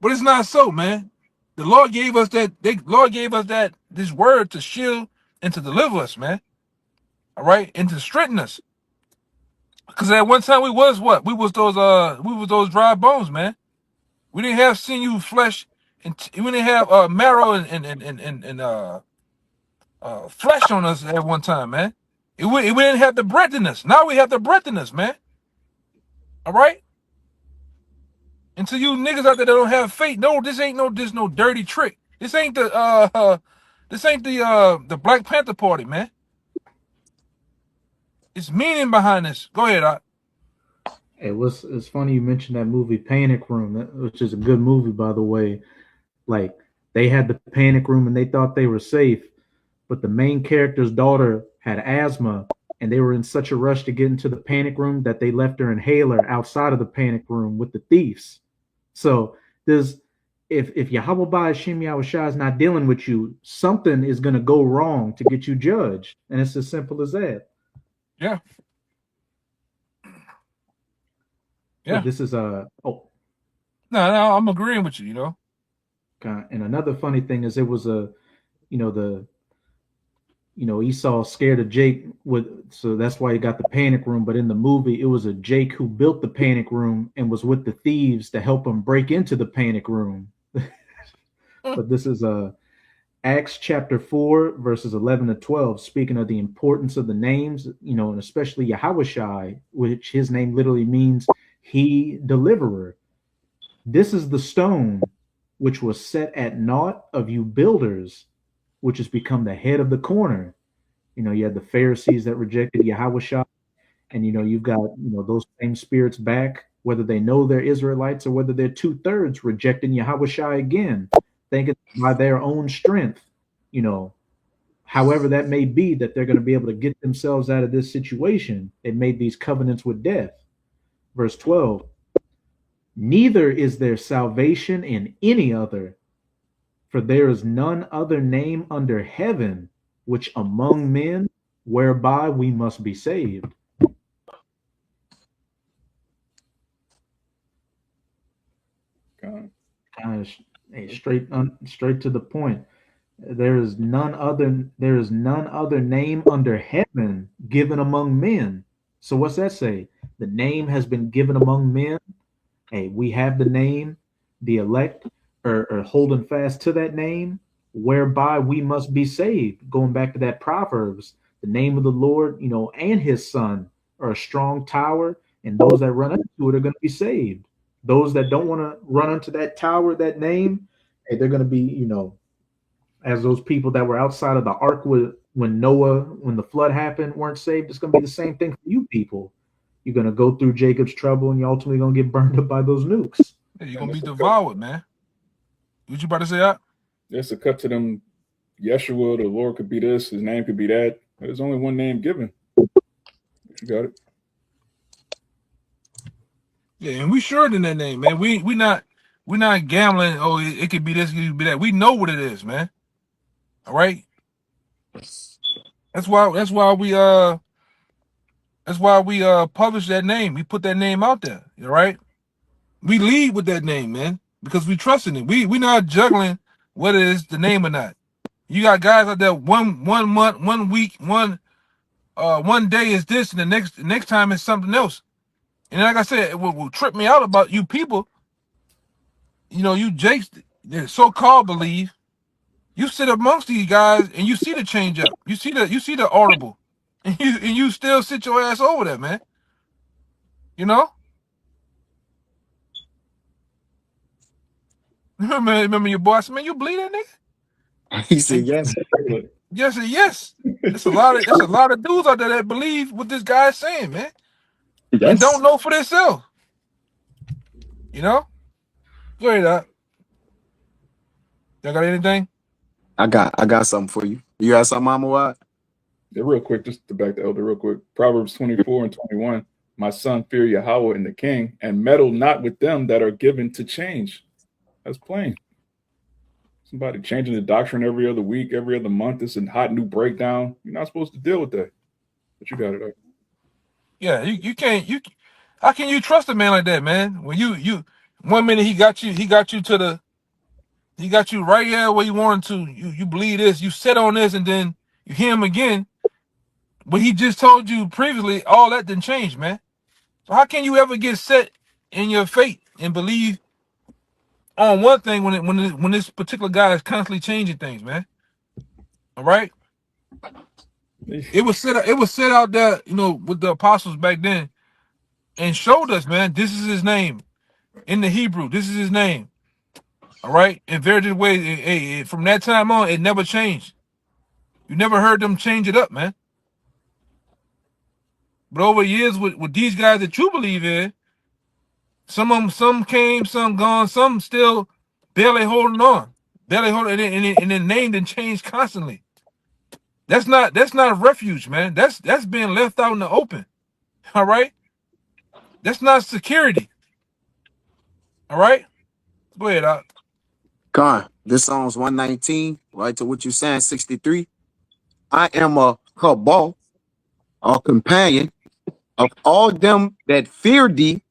Speaker 1: but it's not so, man. The Lord gave us that. Lord gave us that this word to shield and to deliver us, man. All right, and to strengthen us. Because at one time we was what? We was those dry bones, man. We didn't have sinew, flesh, and we didn't have marrow and flesh on us at one time, man. We didn't have the breath in us. Now we have the breath in us, man. All right. And to you niggas out there that don't have faith, no, this ain't no dirty trick. This ain't the Black Panther Party, man. It's meaning behind this. Go ahead, Doc.
Speaker 2: Hey, it's funny you mentioned that movie Panic Room, which is a good movie, by the way. Like, they had the panic room and they thought they were safe, but the main character's daughter had asthma, and they were in such a rush to get into the panic room that they left her inhaler outside of the panic room with the thieves. So there's if Yahweh Hashem Yahushua is not dealing with you, something is going to go wrong to get you judged, and it's as simple as that.
Speaker 1: Yeah.
Speaker 2: But this is
Speaker 1: No, I'm agreeing with you. You know.
Speaker 2: And another funny thing is, it was Esau scared of Jake so that's why he got the panic room. But in the movie, it was a Jake who built the panic room and was with the thieves to help him break into the panic room. But this is Acts chapter 4, verses 11 to 12, speaking of the importance of the names, and especially Yahushai, which his name literally means he deliverer. This is the stone which was set at naught of you builders, which has become the head of the corner. You had the Pharisees that rejected Yahushua, and you've got those same spirits back, whether they know they're Israelites or whether they're 2/3 rejecting Yahushua again, thinking by their own strength, however that may be, that they're going to be able to get themselves out of this situation. They made these covenants with death. Verse 12, neither is there salvation in any other, for there is none other name under heaven which among men whereby we must be saved. Straight to the point. There is none other name under heaven given among men. So what's that say? The name has been given among men. Hey, we have the name, the elect are holding fast to that name, whereby we must be saved. Going back to that Proverbs, the name of the Lord, and his son are a strong tower, and those that run into it are going to be saved. Those that don't want to run into that tower, that name, hey, they're going to be, as those people that were outside of the ark when the flood happened, weren't saved. It's going to be the same thing for you people. You're going to go through Jacob's trouble, and you're ultimately going to get burned up by those nukes.
Speaker 1: Yeah, you're going to be devoured, man. What you about to say, that?
Speaker 3: There's a cut to them. Yeshua, the Lord could be this, his name could be that. There's only one name given. You got it.
Speaker 1: Yeah, and we sure in that name, man. We're not gambling. Oh, it could be this, it could be that. We know what it is, man. All right. That's why we publish that name. We put that name out there. All right. We lead with that name, man, because we trust in it. We not juggling whether it's the name or not. You got guys out there, one month, 1 week, one day is this, and the next time is something else. And like I said, it will trip me out about you people. You Jakes, the so-called believe. You sit amongst these guys and you see the change up. You see the audible, and you still sit your ass over there, man. Remember your boy? I said, man, you believe that nigga?
Speaker 4: He said yes.
Speaker 1: Yes. There's a lot of dudes out there that believe what this guy's saying, man.
Speaker 4: Yes.
Speaker 1: And don't know for themselves. Go ahead, Doc. Y'all got anything?
Speaker 4: I got something for you. You got something, Mama Watt?
Speaker 3: Yeah, real quick, just to back the elder real quick. Proverbs 24 and 21. My son, fear Yahweh and the king, and meddle not with them that are given to change. That's plain. Somebody changing the doctrine every other week, every other month. It's a hot new breakdown. You're not supposed to deal with that. But you got it.
Speaker 1: Yeah, you can't how can you trust a man like that, man? When you 1 minute he got you he got you right here where you wanted to. You believe this, you sit on this, and then you hear him again. But he just told you previously all that didn't change, man. So how can you ever get set in your fate and believe on one thing when this particular guy is constantly changing things, man? All right. It was set out there, with the apostles back then, and showed us, man, this is his name in the Hebrew. This is his name. All right. In very way, from that time on, it never changed. You never heard them change it up, man. But over years with these guys that you believe in, some of them, some came, some gone, some still barely holding on, and the name didn't change constantly. That's not a refuge, man. That's being left out in the open. All right. That's not security. All right. Go ahead, Doc.
Speaker 4: Con, this Psalms 119, right to what you saying, 63. I am a cabal, a companion of all them that fear thee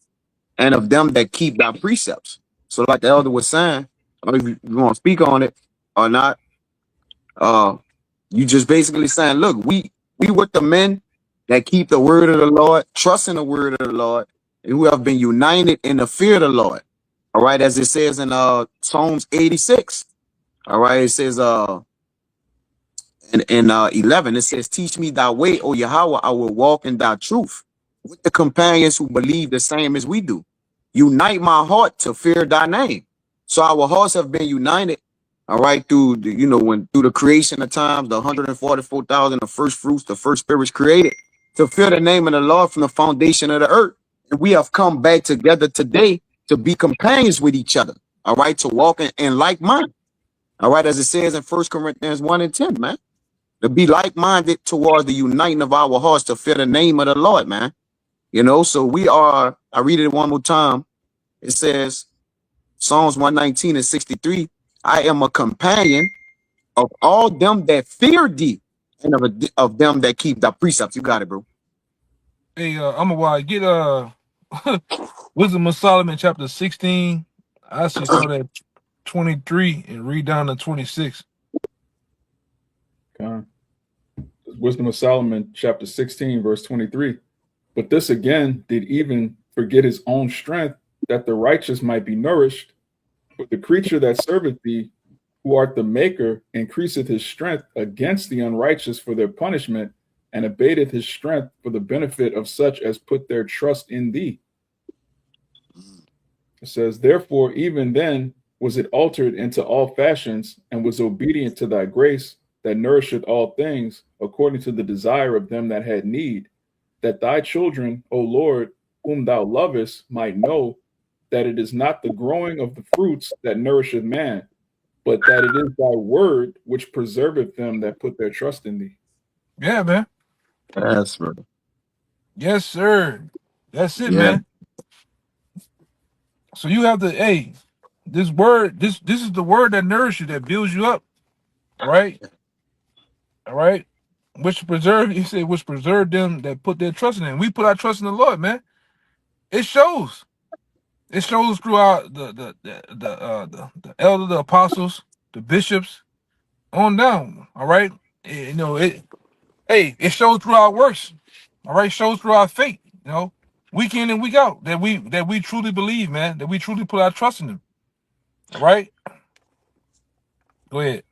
Speaker 4: and of them that keep thy precepts. So like the elder was saying, I don't know if you want to speak on it or not, you just basically saying, look, we with the men that keep the word of the Lord, trust in the word of the Lord, and who have been united in the fear of the Lord. All right, as it says in Psalms 86. All right, it says in 11, it says, teach me thy way, O Yahweh, I will walk in thy truth with the companions who believe the same as we do. Unite my heart to fear thy name. So our hearts have been united, all right, through the, through the creation of times, the 144,000, the first fruits, the first spirits created, to fear the name of the Lord from the foundation of the earth. And we have come back together today to be companions with each other, all right, to walk in like mind. All right, as it says in 1 Corinthians 1 and 10, man. To be like-minded towards the uniting of our hearts to fear the name of the Lord, man. So we are, I read it one more time. It says, Psalms 119 and 63, I am a companion of all them that fear thee and of them that keep thy precepts. You got it, bro.
Speaker 1: Hey, I'm a why get Wisdom of Solomon chapter 16. I should start at 23 and read down to 26.
Speaker 3: Wisdom of Solomon, chapter 16, verse 23. But this again did even forget his own strength, that the righteous might be nourished. But the creature that serveth thee, who art the maker, increaseth his strength against the unrighteous for their punishment, and abateth his strength for the benefit of such as put their trust in thee. It says, therefore, even then was it altered into all fashions, and was obedient to thy grace, that nourisheth all things, according to the desire of them that had need, that thy children, O Lord, whom thou lovest, might know that it is not the growing of the fruits that nourisheth man, but that it is thy word which preserveth them that put their trust in thee.
Speaker 1: Yeah, man.
Speaker 4: Yes, bro.
Speaker 1: Yes, sir. That's it, man. So you have to, this word, this is the word that nourishes you, that builds you up. All right. All right. Which preserve, he said, which preserve them that put their trust in him. We put our trust in the Lord, man. It shows. It shows throughout the elder, the apostles, the bishops, on down. All right. It shows through our works. All right, shows through our faith, week in and week out, that we truly believe, man, that we truly put our trust in him. All right. Go ahead.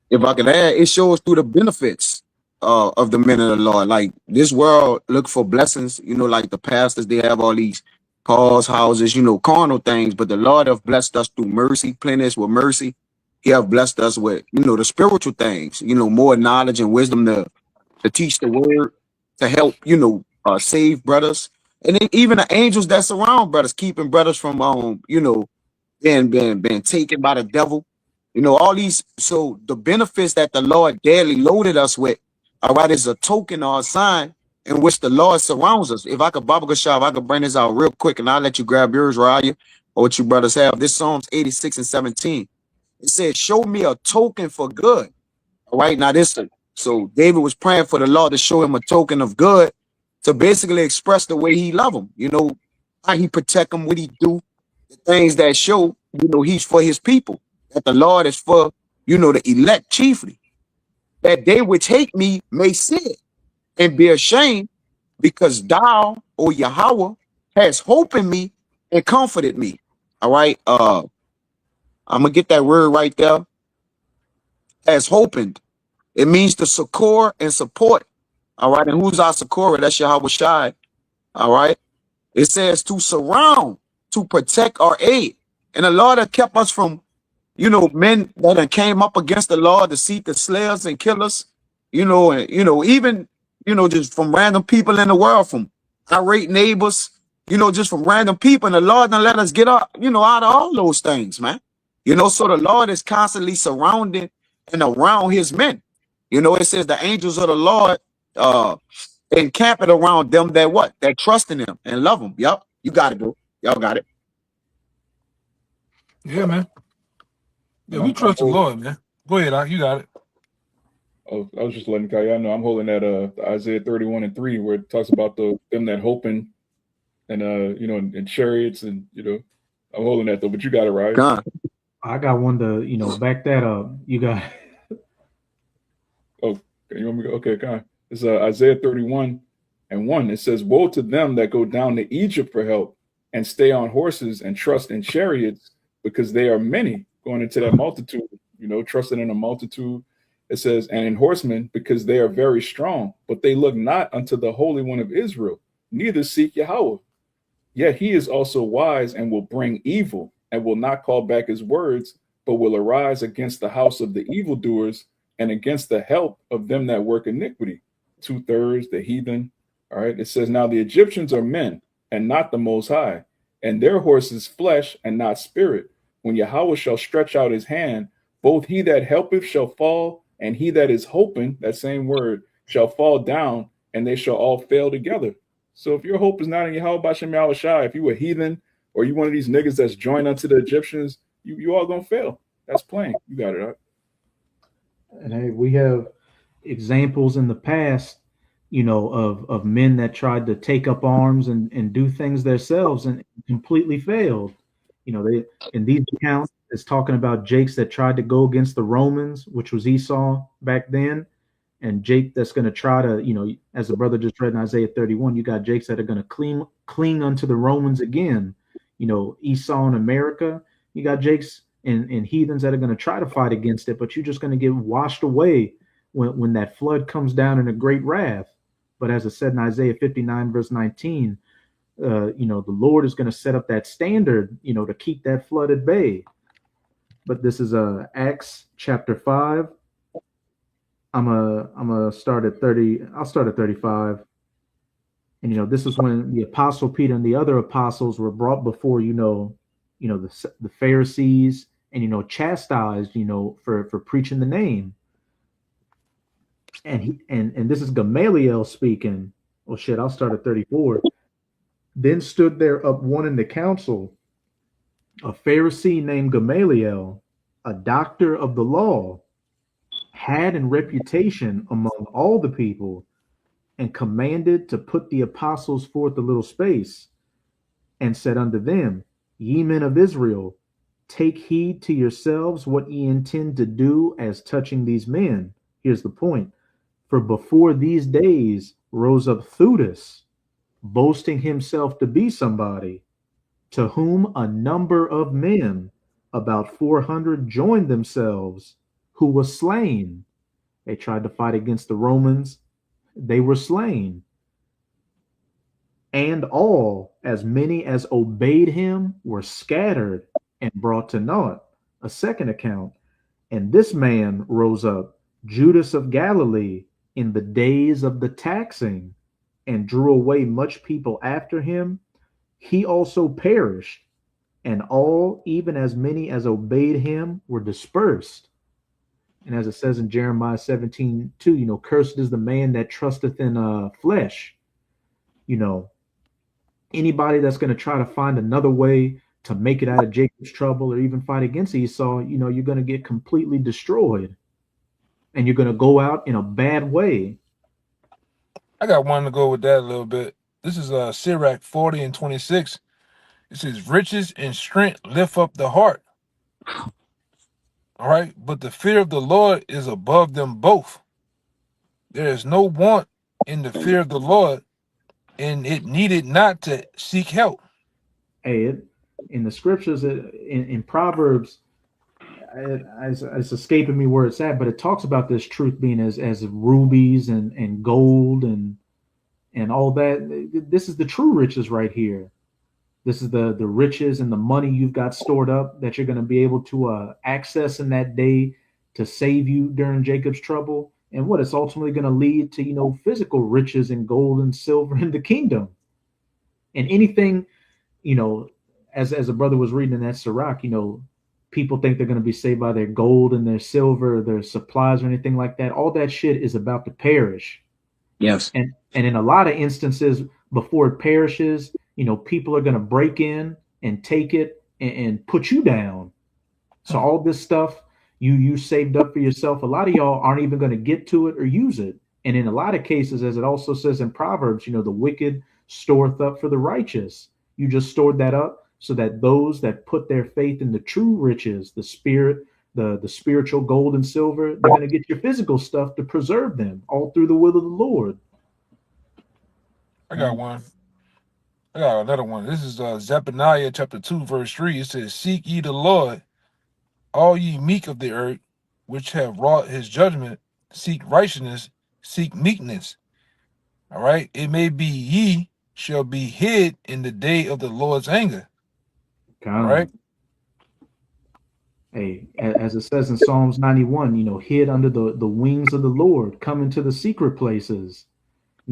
Speaker 4: If I could add, it shows through the benefits of the men of the Lord. Like this world look for blessings, like the pastors, they have all these cars, houses, carnal things, but the Lord have blessed us through mercy, plenteous with mercy. He have blessed us with, the spiritual things, more knowledge and wisdom to teach the word, to help, save brothers. And then even the angels that surround brothers, keeping brothers from, being taken by the devil. All these, so the benefits that the Lord daily loaded us with, all right, is a token or a sign in which the Lord surrounds us. If I could, Baba Gashab, I could bring this out real quick and I'll let you grab yours, Raya, or what you brothers have. This Psalms 86 and 17. It says, show me a token for good. All right. Now so David was praying for the Lord to show him a token of good to basically express the way he love him. You know, how he protect him, what he do, the things that show, he's for his people, that the Lord is for, the elect chiefly, that they which hate me may see it and be ashamed, because thou, O Yahweh, has hope in me and comforted me. All right. I'm gonna get that word right there. Has hopened. It means to succor and support. All right. And who's our succorer? That's Yahweh Shai. All right. It says to surround, to protect our aid. And the Lord have kept us from, men that came up against the Lord to seek to slay us and kill us, and even, just from random people in the world, from irate neighbors, just from random people. And the Lord done let us get out, out of all those things, man. So the Lord is constantly surrounding and around his men. It says the angels of the Lord encamp it around them that what? That trust in him and love him. Yep. You got it, bro. Y'all got it.
Speaker 1: Yeah, man. Yeah,
Speaker 3: And
Speaker 1: we
Speaker 3: I'm
Speaker 1: trust the Lord, man. Go ahead, Doc. You got it.
Speaker 3: I was just letting y'all know I'm holding that Isaiah 31:3, where it talks about them that hoping and in chariots, and I'm holding that though. But you got it right.
Speaker 4: God.
Speaker 2: I got one to back that up. You got
Speaker 3: Oh, you want me to go? Okay, kind. It's Isaiah 31:1. It says, "Woe to them that go down to Egypt for help, and stay on horses and trust in chariots, because they are many." Going into that multitude, trusting in a multitude. It says, "And in horsemen, because they are very strong, but they look not unto the Holy One of Israel, neither seek Yahweh. Yet he is also wise and will bring evil, and will not call back his words, but will arise against the house of the evildoers and against the help of them that work iniquity." 2/3, the heathen. All right. It says, "Now the Egyptians are men and not the Most High, and their horses flesh and not spirit. When Yahweh shall stretch out his hand, both he that helpeth shall fall, and he that is hoping," that same word, "shall fall down, and they shall all fail together." So if your hope is not in Yahweh Bashem Yahweh Shai, if you a heathen or you one of these niggas that's joined unto the Egyptians, you all gonna fail. That's plain. You got it, right?
Speaker 2: and hey, we have examples in the past, of men that tried to take up arms and do things themselves and completely failed. They in these accounts it's talking about Jakes that tried to go against the Romans, which was Esau back then, and Jake that's going to try to, as the brother just read in Isaiah 31, you got Jakes that are going to cling unto the Romans again. Esau in America, you got Jakes and heathens that are going to try to fight against it, but you're just going to get washed away when that flood comes down in a great wrath. But as it said in Isaiah 59, verse 19, the Lord is going to set up that standard, to keep that flood at bay. But this is Acts chapter 5. I'm a start at 30. I'll start at 35. And this is when the apostle Peter and the other apostles were brought before the Pharisees and chastised for preaching the name. And this is Gamaliel speaking. Oh shit, I'll start at 34. Then stood there up one in the council, a Pharisee named Gamaliel, a doctor of the law, had in reputation among all the people, and commanded to put the apostles forth a little space, and said unto them, Ye men of Israel, take heed to yourselves what ye intend to do as touching these men. Here's the point. For before these days rose up Theudas, boasting himself to be somebody, to whom a number of men, about 400, joined themselves, who was slain. They tried to fight against the Romans. They were slain. And all, as many as obeyed him, were scattered and brought to naught. A second account. And this man rose up, Judas of Galilee, in the days of the taxing, and drew away much people after him. He also perished, and all, even as many as obeyed him, were dispersed. And as it says in Jeremiah 17:2, cursed is the man that trusteth in flesh. Anybody that's going to try to find another way to make it out of Jacob's trouble or even fight against Esau, you're going to get completely destroyed and you're going to go out in a bad way.
Speaker 1: I got one to go with that a little bit. This is Sirach 40 and 26. It says, riches and strength lift up the heart. All right. But the fear of the Lord is above them both. There is no want in the fear of the Lord, and it needed not to seek help.
Speaker 2: Hey, in the scriptures, in Proverbs, it's escaping me where it's at, but it talks about this truth being as rubies and gold and all that. This is the true riches right here. This is the riches and the money you've got stored up that you're going to be able to access in that day to save you during Jacob's trouble. And what it's ultimately going to lead to, physical riches and gold and silver in the kingdom. And anything, as a brother was reading in that Sirach, people think they're going to be saved by their gold and their silver, their supplies or anything like that. All that shit is about to perish.
Speaker 4: Yes.
Speaker 2: And in a lot of instances, before it perishes, people are going to break in and take it and put you down. So all this stuff you saved up for yourself, a lot of y'all aren't even going to get to it or use it. And in a lot of cases, as it also says in Proverbs, the wicked storeth up for the righteous. You just stored that up so that those that put their faith in the true riches, the spirit, the spiritual gold and silver, they're going to get your physical stuff to preserve them all through the will of the Lord.
Speaker 1: I got one. I got another one. This is Zephaniah chapter 2, verse 3. It says, seek ye the Lord, all ye meek of the earth, which have wrought his judgment, seek righteousness, seek meekness. All right. It may be ye shall be hid in the day of the Lord's anger. All right.
Speaker 2: Hey, as it says in Psalms 91, hid under the wings of the Lord, come into the secret places,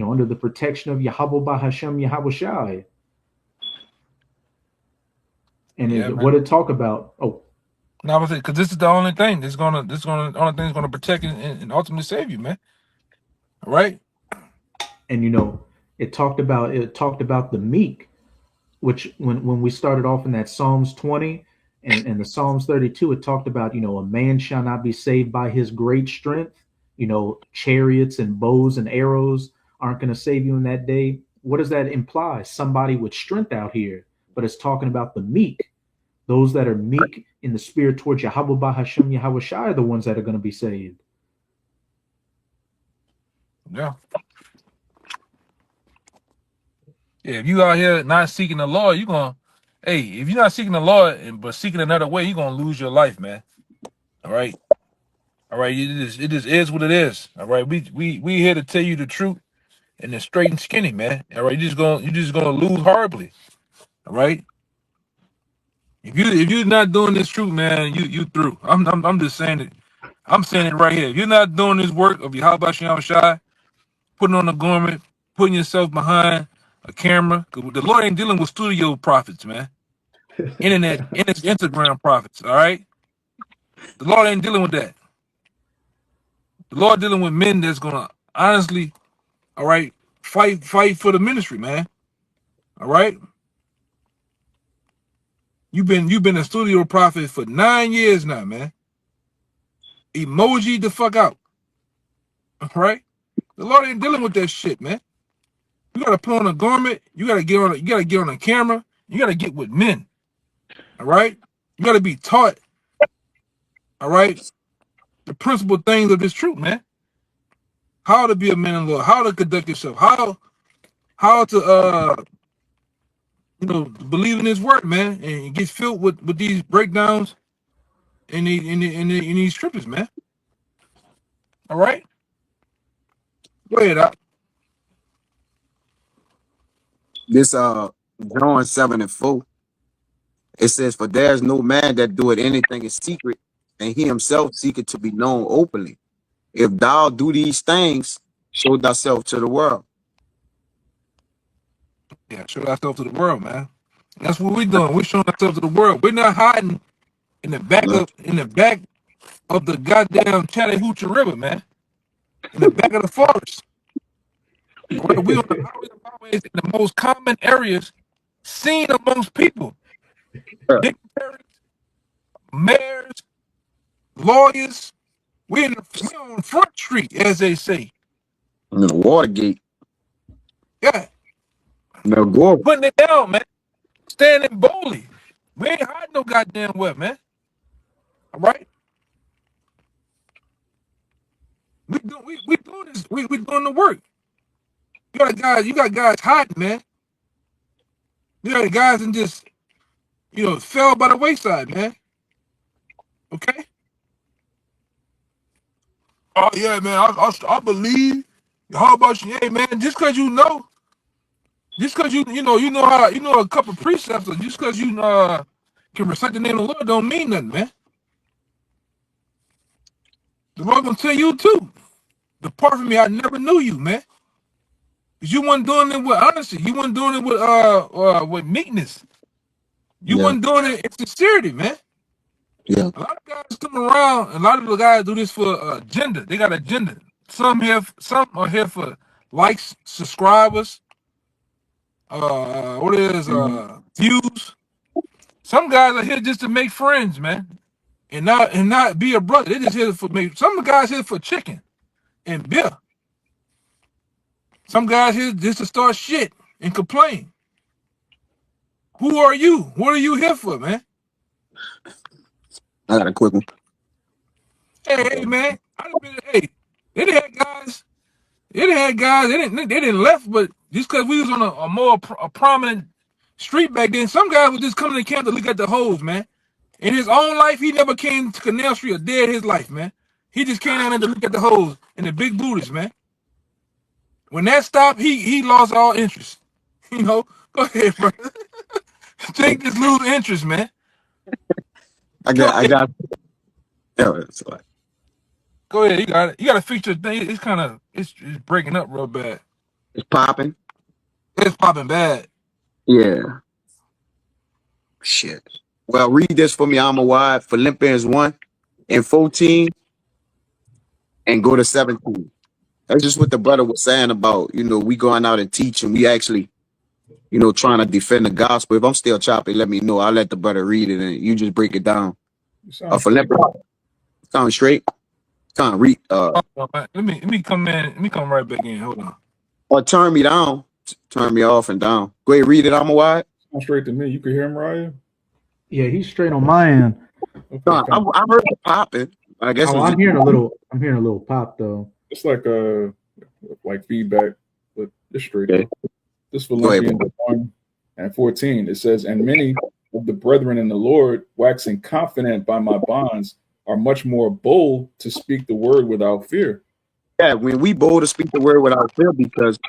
Speaker 2: under the protection of Yahweh Bahashem Yahweh Shai. And what it talk about? Oh,
Speaker 1: no, I was saying, because this is the only thing only thing that's gonna protect and ultimately save you, man. All right.
Speaker 2: And it talked about the meek, which when we started off in that Psalms 20 and the Psalms 32, it talked about, a man shall not be saved by his great strength. Chariots and bows and arrows aren't going to save you in that day. What does that imply? Somebody with strength out here, but it's talking about the meek. Those that are meek in the spirit towards Yahweh Bahashem Yahweh Shai are the ones that are going to be saved.
Speaker 1: Yeah. Yeah, if you out here not seeking the Lord, if you're not seeking the Lord but seeking another way, you're gonna lose your life, man. All right. All right. It just is what it is. All right. We here to tell you the truth and it's straight and skinny, man. All right. You're just gonna lose horribly. All right. If you're not doing this truth, man, you through. I'm just saying it. I'm saying it right here. If you're not doing this work of Yahweh Shem Shai, putting on a garment, putting yourself behind a camera, 'cause the Lord ain't dealing with studio prophets, man. Internet, Instagram prophets. All right. The Lord ain't dealing with that. The Lord dealing with men that's gonna honestly, all right, fight for the ministry, man. All right. You've been a studio prophet for 9 years now, man. Emoji the fuck out. All right. The Lord ain't dealing with that shit, man. You gotta put on a garment. You gotta get on a camera. You gotta get with men. All right. You gotta be taught. All right. The principal things of this truth, man. How to be a man in law. How to conduct yourself. How to believe in his word, man, and get filled with these breakdowns in these scriptures, man. All right. Go ahead, Doc.
Speaker 4: This John 7:4. It says, for there's no man that doeth anything in secret, and he himself seeketh to be known openly. If thou do these things, show thyself to the world.
Speaker 1: Yeah, show ourselves to the world, man. That's what we're doing. We're showing ourselves to the world. We're not hiding in the back of the goddamn Chattahoochee River, man. In the back of the forest. Right? We on the highways and byways in the most common areas seen amongst people. dignitaries, mayors, lawyers. We on Front Street, as they say.
Speaker 4: You know, Watergate.
Speaker 1: Yeah,
Speaker 4: Now go.
Speaker 1: putting it down, man. Standing boldly. We ain't hiding no goddamn well, man. All right. We doing this. We doing the work. You got guys hiding, man. You got guys in just fell by the wayside, man. Okay. Oh yeah, man. I believe. How about you, hey man? Just cause you know how a couple precepts, or just cause you can recite the name of the Lord, don't mean nothing, man. The Lord gonna tell you too. Depart from me, I never knew you, man. Cause you wasn't doing it with honesty. You wasn't doing it with meekness. You wasn't doing it in sincerity, man.
Speaker 4: Yeah.
Speaker 1: A lot of guys come around. A lot of the guys do this for agenda. They got agenda. Some are here for likes, subscribers. Views. Some guys are here just to make friends, man, and not be a brother. They just here for make. Some guys here for chicken and beer. Some guys here just to start shit and complain. Who are you? What are you here for, man?
Speaker 4: I got a quick one.
Speaker 1: Hey, man. They done had guys. They didn't left, but just because we was on a more prominent street back then, some guys would just come to the camp to look at the hoes, man. In his own life, he never came to Canal Street a day in his life, man. He just came down there to look at the hoes and the big booties, man. When that stopped, he lost all interest. Go ahead, bro. Take this lose interest, man.
Speaker 4: I got. Yeah, it's like,
Speaker 1: Go ahead, you got it. You got to fix your thing. It's breaking up real bad.
Speaker 4: it's popping.
Speaker 1: It's popping bad.
Speaker 4: Yeah. Shit. Well, read this for me, Amawad. Philippians 1:14 and go to 17. That's just what the brother was saying about, we going out and teaching. We actually, trying to defend the gospel. If I'm still choppy, let me know. I'll let the brother read it and you just break it down. Philippians. Sound straight? Sound read.
Speaker 1: Let me come in. Let me come right back in. Hold on.
Speaker 4: Or turn me down. Turn me off and down. Go ahead, read it, Amawad.
Speaker 3: Sound straight to me. You can hear him, Ryan?
Speaker 2: Yeah, he's straight on my end.
Speaker 3: Okay,
Speaker 4: I heard it popping. I guess
Speaker 2: I'm hearing a little pop though.
Speaker 3: it's like feedback, but it's straight. Okay. This Philippians 1:14. It says, "And many of the brethren in the Lord, waxing confident by my bonds, are much more bold to speak the word without fear."
Speaker 4: Yeah, when we bold to speak the word without fear, because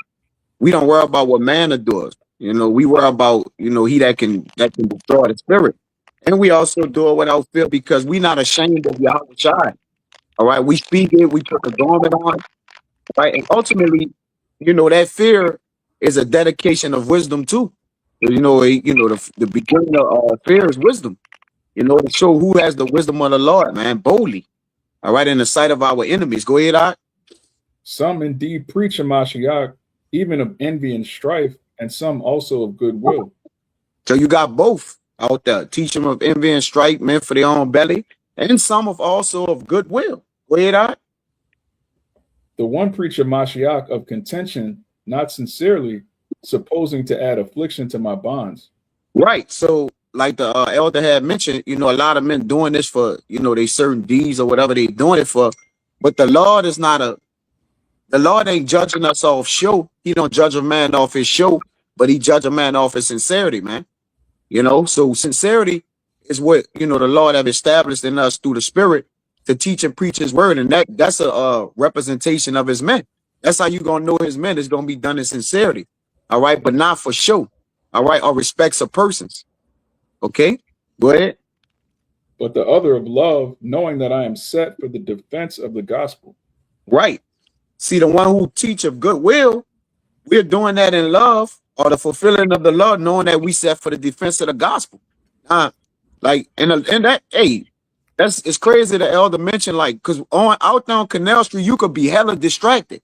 Speaker 4: we don't worry about what man does. We worry about, he that can destroy the spirit. And we also do it without fear because we're not ashamed of Yahweh Shai. All right. We speak it, we put the garment on. Right. And ultimately, that fear is a dedication of wisdom too. The beginning of fear is wisdom. To show who has the wisdom of the Lord, man, boldly. All right, in the sight of our enemies. Go ahead, Doc.
Speaker 3: Some indeed preach a Mashiach, even of envy and strife, and some also of goodwill.
Speaker 4: So you got both out there. Teach them of envy and strife, meant for their own belly, and some of also of goodwill. Go ahead, Doc.
Speaker 3: The one preach a Mashiach of contention, not sincerely, supposing to add affliction to my bonds. Right.
Speaker 4: So, like the elder had mentioned, a lot of men doing this for, they certain deeds or whatever they doing it for. But the Lord is not the Lord ain't judging us off show. He don't judge a man off his show, but he judge a man off his sincerity, man. So sincerity is what, the Lord have established in us through the Spirit to teach and preach his word. And that's a representation of his men. That's how you're going to know his men is going to be done in sincerity. All right. But not for show. All right. Or respects of persons. Okay. Go ahead.
Speaker 3: But the other of love, knowing that I am set for the defense of the gospel.
Speaker 4: Right. See, the one who teach of goodwill, we're doing that in love, or the fulfilling of the law, knowing that we set for the defense of the gospel. And that, hey, it's crazy the elder mentioned, like, because out there on Canal Street, you could be hella distracted.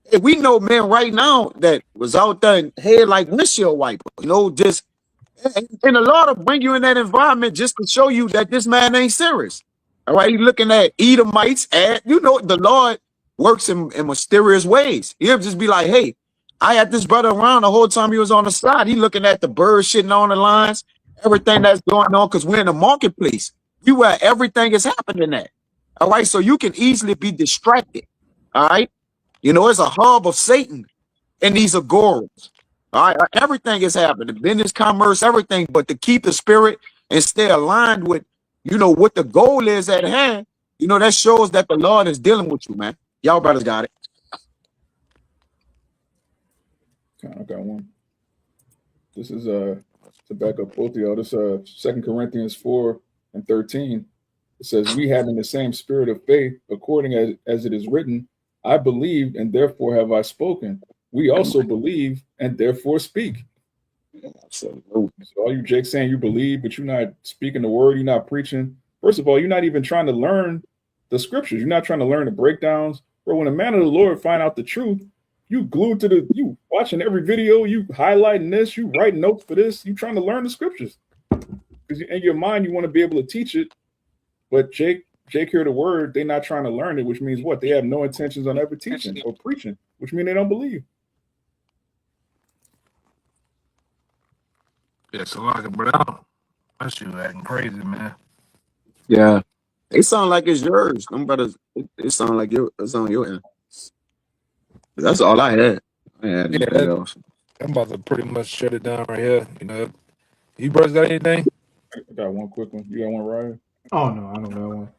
Speaker 4: Hey, we know men right now that was out there and head like windshield wiper, just And the Lord will bring you in that environment just to show you that this man ain't serious. All right, he's looking at Edomites, and you know the Lord works in mysterious ways. He'll just be like, hey, I had this brother around the whole time he was on the side. He looking at the birds shitting on the lines, everything that's going on, because we're in the marketplace. We where everything is happening at. All right, so you can easily be distracted. All right, you know, it's a hub of Satan in these agoras. All right, everything is happening, business, commerce, everything, but to keep the spirit and stay aligned with, you know, what the goal is at hand, you know, that shows that the Lord is dealing with you, man. Y'all brothers got it.
Speaker 3: I got one. This is to back up both of y'all. This 2 Corinthians 4:13. It says, we having the same spirit of faith, according as it is written, I believed and therefore have I spoken. We also believe and therefore speak. So all you Jake saying you believe, but you're not speaking the word, you're not preaching. First of all, you're not even trying to learn the scriptures. You're not trying to learn the breakdowns. Bro, when a man of the Lord find out the truth, you glued to you watching every video, you highlighting this, you writing notes for this, you trying to learn the scriptures. Because in your mind, you want to be able to teach it. But Jake hear the word, they're not trying to learn it, which means what? They have no intentions on ever teaching or preaching, which means they don't believe.
Speaker 1: Yeah, so I can bring out. That shit acting crazy, man.
Speaker 4: Yeah. It sound like it's yours. Them brothers, it sound like it's on your end. That's all I had. I had anything else.
Speaker 1: I'm about to pretty much shut it down right here. You know, you brothers got anything?
Speaker 3: I got one quick one. You got one, Ryan?
Speaker 2: Oh no, I don't got one.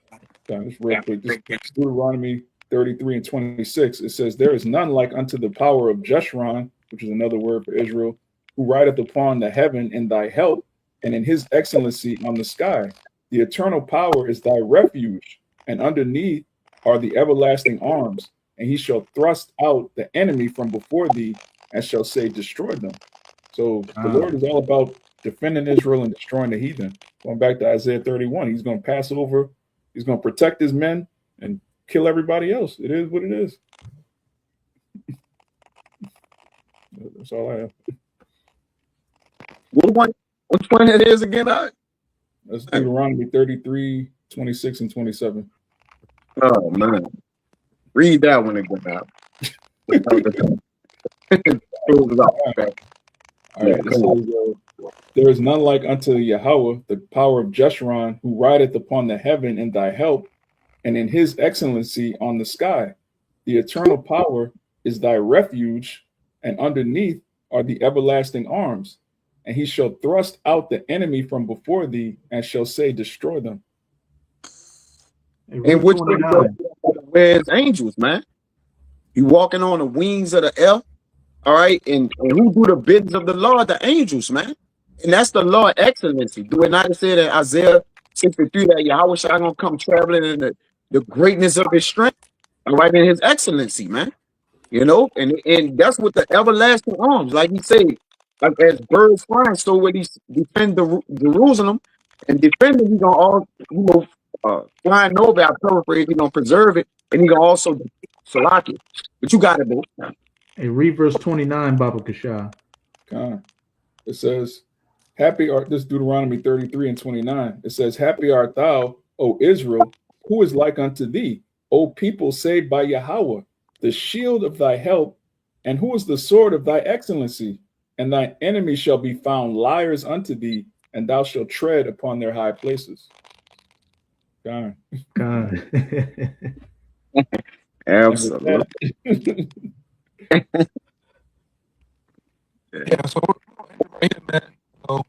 Speaker 3: Just real quick. This Deuteronomy 33:26. It says, there is none like unto the power of Jeshurun, which is another word for Israel, who rideth upon the heaven in thy help, and in his excellency on the sky. The eternal power is thy refuge, and underneath are the everlasting arms, and he shall thrust out the enemy from before thee, and shall say, destroy them. So the Lord is all about defending Israel and destroying the heathen. Going back to Isaiah 31, he's going to pass over, he's going to protect his men and kill everybody else. It is what it is. That's all I have.
Speaker 4: Which one it is again?
Speaker 3: That's Deuteronomy 33:26 and 27.
Speaker 4: Oh man. Read that one again now.
Speaker 3: All right, there is none like unto Yahweh, the power of Jeshurun, who rideth upon the heaven in thy help, and in his excellency on the sky. The eternal power is thy refuge, and underneath are the everlasting arms. And he shall thrust out the enemy from before thee, and shall say, destroy them.
Speaker 4: And which where's angels, man? You walking on the wings of the air. All right, and who do the biddings of the Lord? The angels, man. And that's the Lord excellency. Do it not say that Isaiah 63 that Yahweh shall gonna come traveling in the greatness of his strength? All right, in his excellency, man. You know, and that's what the everlasting arms, like he said, like as birds flying, so when he defend the Jerusalem and defending, he gonna all flying over, I paraphrase, he gonna preserve it, and he gonna also select it. But you got it, bro.
Speaker 2: Hey, read verse 29, Baba Kasha.
Speaker 3: It says, happy art, this Deuteronomy 33:29. It says, happy art thou, O Israel, who is like unto thee, O people saved by Yahweh, the shield of thy help, and who is the sword of thy excellency? And thy enemies shall be found liars unto thee, and thou shalt tread upon their high places. God.
Speaker 4: Absolutely.
Speaker 1: Yeah, so right here, man. So,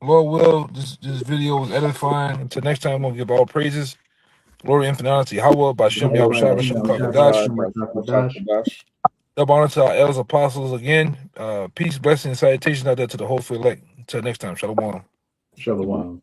Speaker 1: Lord will, this video was edifying. Until next time, I'm gonna give all praises. Glory and finality. How by Shem Yahweh Double honor to our elders apostles again. Peace, blessing, and salutations out there to the whole elect. Until next time, Shalom.
Speaker 2: Shalom.